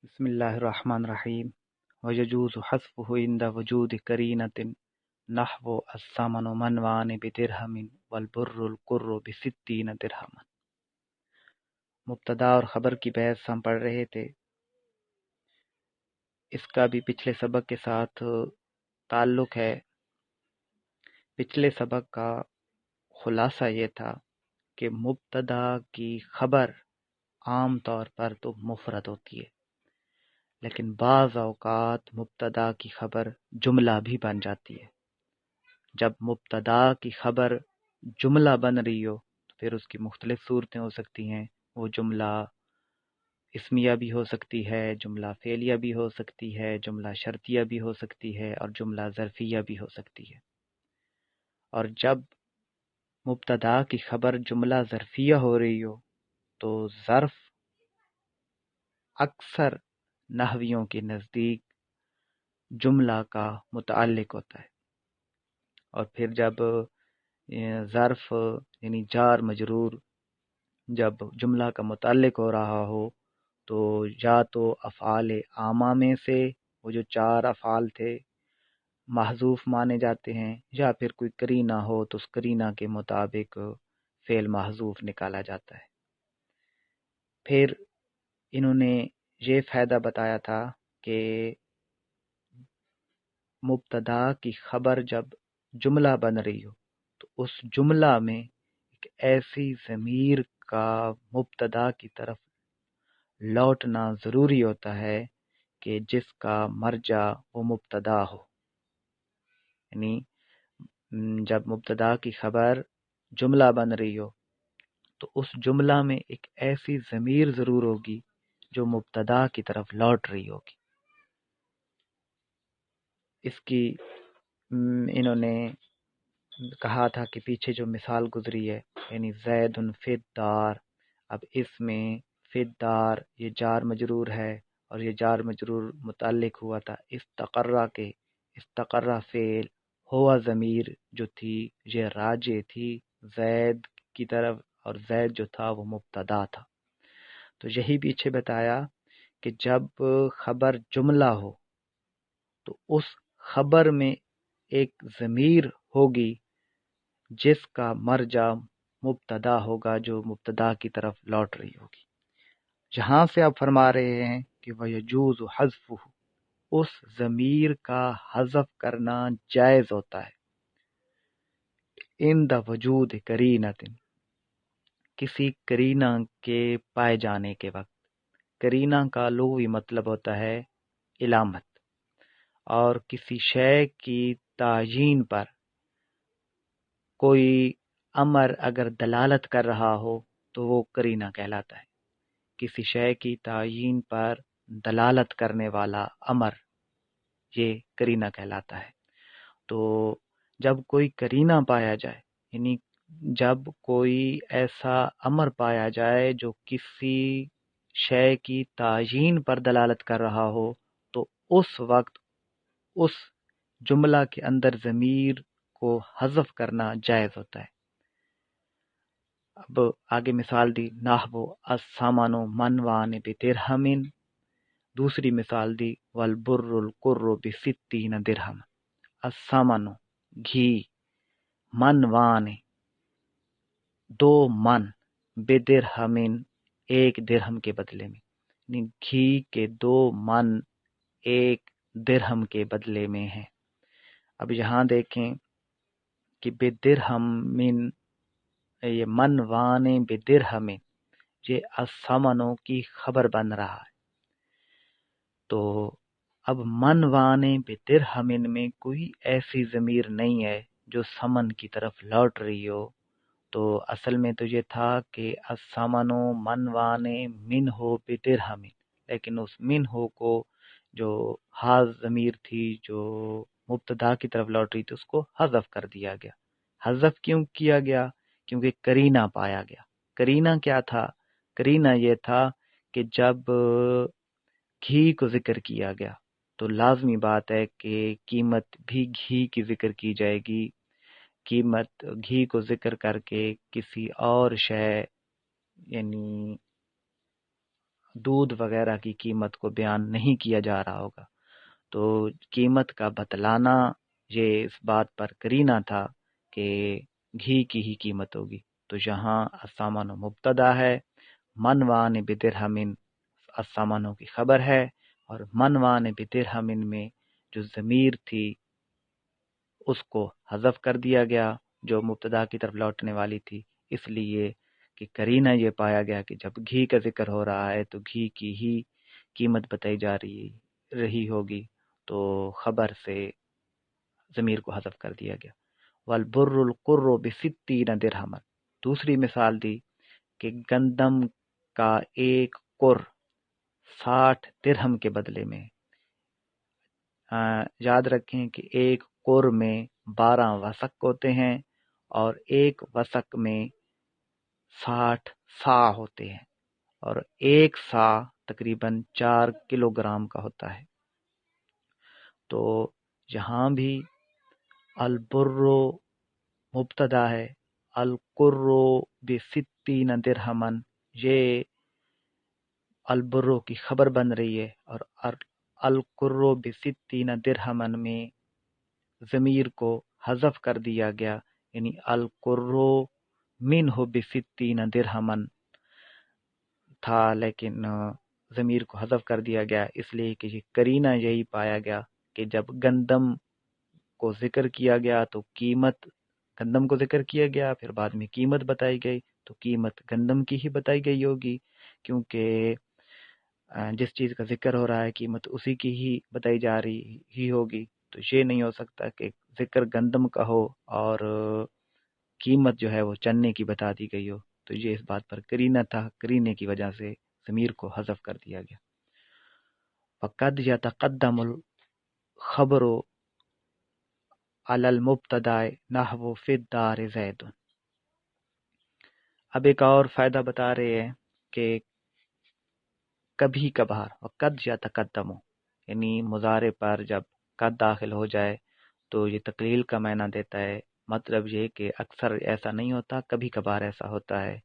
بسم الله الرحمن الرحيم ويجوز حذفه عند وجود قرينة نحو الثمن منوان بدرهم والبر القر بستين درہما۔ مبتدا اور خبر کی بحث ہم پڑھ رہے تھے، اس کا بھی پچھلے سبق کے ساتھ تعلق ہے۔ پچھلے سبق کا خلاصہ یہ تھا کہ مبتدا کی خبر عام طور پر تو مفرد ہوتی ہے، لیکن بعض اوقات مبتدا کی خبر جملہ بھی بن جاتی ہے۔ جب مبتدا کی خبر جملہ بن رہی ہو تو پھر اس کی مختلف صورتیں ہو سکتی ہیں۔ وہ جملہ اسمیہ بھی ہو سکتی ہے، جملہ فعلیہ بھی ہو سکتی ہے، جملہ شرطیہ بھی ہو سکتی ہے، اور جملہ ظرفیہ بھی ہو سکتی ہے۔ اور جب مبتدا کی خبر جملہ ظرفیہ ہو رہی ہو تو ظرف اکثر نحویوں کے نزدیک جملہ کا متعلق ہوتا ہے، اور پھر جب ظرف یعنی جار مجرور جب جملہ کا متعلق ہو رہا ہو تو یا تو افعال عامہ میں سے وہ جو 4 افعال تھے محذوف مانے جاتے ہیں، یا پھر کوئی قرینہ ہو تو اس قرینہ کے مطابق فعل محذوف نکالا جاتا ہے۔ پھر انہوں نے یہ فائدہ بتایا تھا کہ مبتدا کی خبر جب جملہ بن رہی ہو تو اس جملہ میں ایک ایسی ضمیر کا مبتدا کی طرف لوٹنا ضروری ہوتا ہے کہ جس کا مرجع وہ مبتدا ہو۔ یعنی جب مبتدا کی خبر جملہ بن رہی ہو تو اس جملہ میں ایک ایسی ضمیر ضرور ہوگی جو مبتدا کی طرف لوٹ رہی ہوگی۔ اس کی انہوں نے کہا تھا کہ پیچھے جو مثال گزری ہے، یعنی زید فی الدار، اب اس میں فی الدار یہ جار مجرور ہے، اور یہ جار مجرور متعلق ہوا تھا استقرہ کے۔ استقرہ فعل، ہوا ضمیر جو تھی یہ راجع تھی زید کی طرف، اور زید جو تھا وہ مبتدا تھا۔ تو یہی پیچھے بتایا کہ جب خبر جملہ ہو تو اس خبر میں ایک ضمیر ہوگی جس کا مرجع مبتدا ہوگا، جو مبتدا کی طرف لوٹ رہی ہوگی۔ جہاں سے آپ فرما رہے ہیں کہ وَيَجُوزُ حَذْفُهُ، اس ضمیر کا حذف کرنا جائز ہوتا ہے، عند وجود قرینۃ، کسی قرینہ کے پائے جانے کے وقت۔ قرینہ کا لغوی مطلب ہوتا ہے علامت، اور کسی شے کی تعیین پر کوئی امر اگر دلالت کر رہا ہو تو وہ قرینہ کہلاتا ہے۔ کسی شے کی تعیین پر دلالت کرنے والا امر یہ قرینہ کہلاتا ہے۔ تو جب کوئی قرینہ پایا جائے، یعنی جب کوئی ایسا امر پایا جائے جو کسی شے کی تعیین پر دلالت کر رہا ہو تو اس وقت اس جملہ کے اندر ضمیر کو حذف کرنا جائز ہوتا ہے۔ اب آگے مثال دی، نحو الثمن منوان بدرہم، دوسری مثال دی والبر القر بستین درہم۔ الثمن گھی، منوان 2 من، بدرہم 1 درہم کے بدلے میں، یعنی گھی کے 2 من 1 درہم کے بدلے میں ہیں۔ اب یہاں دیکھیں کہ بدرہم یہ منوان بدرہم یہ الثمنوں کی خبر بن رہا ہے۔ تو اب منوان بدرہم میں کوئی ایسی ضمیر نہیں ہے جو ثمن کی طرف لوٹ رہی ہو۔ تو اصل میں تو یہ تھا کہ الثمن منوان من ہو بدرہم، لیکن اس من ہو کو جو ہا ضمیر تھی جو مبتدا کی طرف لوٹ رہی تھی اس کو حذف کر دیا گیا۔ حذف کیوں کیا گیا؟ کیونکہ قرینہ پایا گیا۔ قرینہ کیا تھا؟ قرینہ یہ تھا کہ جب گھی کو ذکر کیا گیا تو لازمی بات ہے کہ قیمت بھی گھی کی ذکر کی جائے گی۔ قیمت گھی کو ذکر کر کے کسی اور شے یعنی دودھ وغیرہ کی قیمت کو بیان نہیں کیا جا رہا ہوگا، تو قیمت کا بتلانا یہ اس بات پر کرینہ تھا کہ گھی کی ہی قیمت ہوگی۔ تو یہاں الثمن مبتدا ہے، منوان بدرہمن الثمن کی خبر ہے، اور منوان بدرہمن میں جو ضمیر تھی اس کو حذف کر دیا گیا جو مبتدا کی طرف لوٹنے والی تھی، اس لیے کہ قرینہ یہ پایا گیا کہ جب گھی کا ذکر ہو رہا ہے تو گھی کی ہی قیمت بتائی جا رہی ہوگی، تو خبر سے ضمیر کو حذف کر دیا گیا۔ والبر القر ب60 درہما، دوسری مثال دی کہ گندم کا ایک قر 60 درہم کے بدلے میں۔ یاد رکھیں کہ ایک قر میں 12 وسق ہوتے ہیں اور ایک وسق میں 60 سا ہوتے ہیں، اور ایک سا تقریباً 4 کلو گرام کا ہوتا ہے۔ تو یہاں بھی البر مبتدا ہے، القر ب60 درہمن یہ البرو کی خبر بن رہی ہے، اور القر ب60 درہمن میں ضمیر کو حذف کر دیا گیا، یعنی القر منہ ب60 درہمن تھا لیکن ضمیر کو حذف کر دیا گیا، اس لیے کہ یہ قرینہ یہی پایا گیا کہ جب گندم کو ذکر کیا گیا تو قیمت گندم کو ذکر کیا گیا، پھر بعد میں قیمت بتائی گئی تو قیمت گندم کی ہی بتائی گئی ہوگی، کیونکہ جس چیز کا ذکر ہو رہا ہے قیمت اسی کی ہی بتائی جا رہی ہی ہوگی۔ تو یہ نہیں ہو سکتا کہ ذکر گندم کا ہو اور قیمت جو ہے وہ چنے کی بتا دی گئی ہو، تو یہ اس بات پر قرینہ تھا، قرینے کی وجہ سے ضمیر کو حذف کر دیا گیا۔ فقد یتقدم الخبر علی المبتدا نحو فی الدار زید۔ اب ایک اور فائدہ بتا رہے ہیں کہ کبھی کبھار وقد یتقدم، یعنی مضارع پر جب قد داخل ہو جائے تو یہ تقلیل کا معنی دیتا ہے، مطلب یہ کہ اکثر ایسا نہیں ہوتا، کبھی کبھار ایسا ہوتا ہے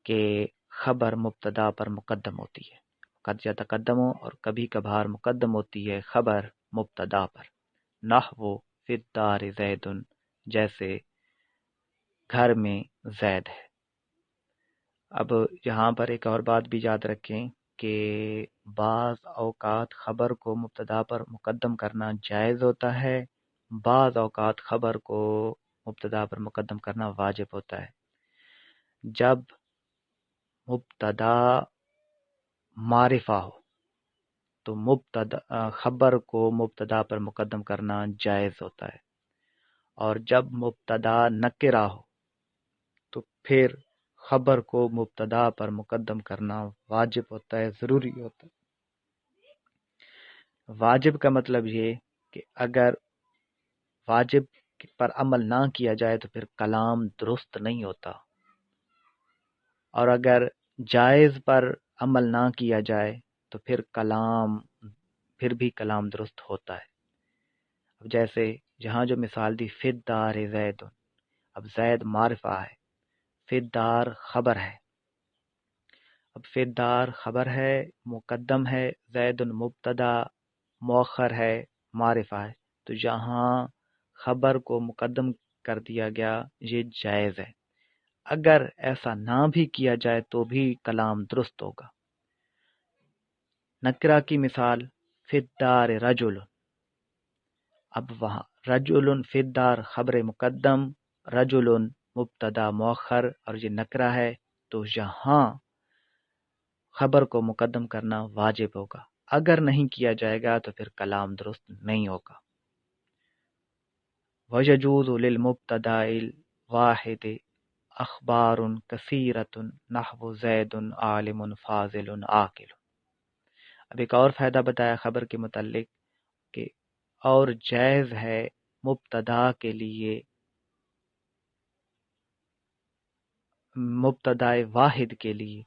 کہ خبر مبتدا پر مقدم ہوتی ہے، قد یتقدم، اور کبھی کبھار مقدم ہوتی ہے خبر مبتدا پر، نحو فی الدار زید، جیسے گھر میں زید ہے۔ اب یہاں پر ایک اور بات بھی یاد رکھیں کہ بعض اوقات خبر کو مبتدا پر مقدم کرنا جائز ہوتا ہے، بعض اوقات خبر کو مبتدا پر مقدم کرنا واجب ہوتا ہے۔ جب مبتدا معرفہ ہو تو خبر کو مبتدا پر مقدم کرنا جائز ہوتا ہے، اور جب مبتدا نکرہ ہو تو پھر خبر کو مبتدا پر مقدم کرنا واجب ہوتا ہے، ضروری ہوتا ہے۔ واجب کا مطلب یہ کہ اگر واجب پر عمل نہ کیا جائے تو پھر کلام درست نہیں ہوتا، اور اگر جائز پر عمل نہ کیا جائے تو پھر بھی کلام درست ہوتا ہے۔ اب جیسے جہاں جو مثال دی فی الدار زید، اب زید معرفہ ہے، فی الدار خبر ہے، اب فی الدار خبر ہے، مقدم ہے، زید مبتدا مؤخر ہے، معرفہ ہے، تو یہاں خبر کو مقدم کر دیا گیا، یہ جائز ہے۔ اگر ایسا نہ بھی کیا جائے تو بھی کلام درست ہوگا۔ نکرہ کی مثال فی الدار رجل، اب وہاں رجل فی الدار خبر مقدم، رجل مبتدا مؤخر، اور یہ نکرہ ہے، تو یہاں خبر کو مقدم کرنا واجب ہوگا، اگر نہیں کیا جائے گا تو پھر کلام درست نہیں ہوگا۔ وَيَجُوزُ لِلْمُبْتَدَاءِ الْوَاحِدِ اخبار کثیرۃ نحو زید عالم فاضل عاقل۔ اب ایک اور فائدہ بتایا خبر کے متعلق کہ اور جائز ہے مبتدا کے لیے، مبتدا واحد کے لیے،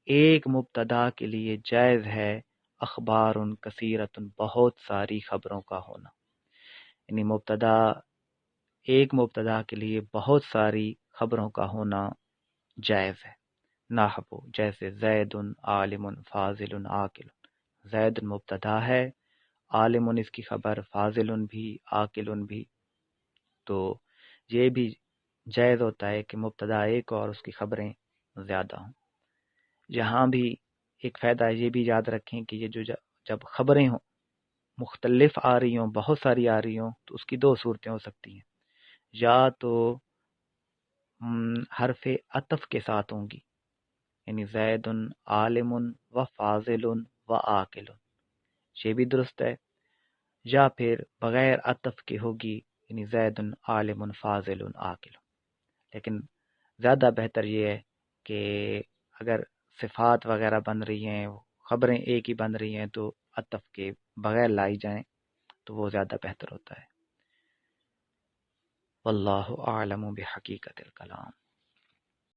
ایک مبتدا کے لیے جائز ہے اخبار کثیرۃ، بہت ساری خبروں کا ہونا، یعنی ایک مبتدا کے لیے بہت ساری خبروں کا ہونا جائز ہے۔ نحو جیسے زید عالم فاضل عاقل، زید مبتدا ہے، عالم اس کی خبر، فاضل بھی، عاقل بھی، تو یہ بھی جائز ہوتا ہے کہ مبتدا ایک اور اس کی خبریں زیادہ ہوں۔ یہاں بھی ایک فائدہ یہ بھی یاد رکھیں کہ یہ جو جب خبریں ہوں مختلف آ رہی ہوں، بہت ساری آ رہی ہوں، تو اس کی دو صورتیں ہو سکتی ہیں، یا تو حرف عطف کے ساتھ ہوں گی، یعنی زید عالم و فاضل و عاقل، یہ بھی درست ہے، یا پھر بغیر عطف کے ہوگی، یعنی زید عالم فاضل عاقل۔ لیکن زیادہ بہتر یہ ہے کہ اگر صفات وغیرہ بن رہی ہیں، خبریں ایک ہی بن رہی ہیں، تو عطف کے بغیر لائی جائیں تو وہ زیادہ بہتر ہوتا ہے۔ واللہ اعلم بحقیقت الکلام۔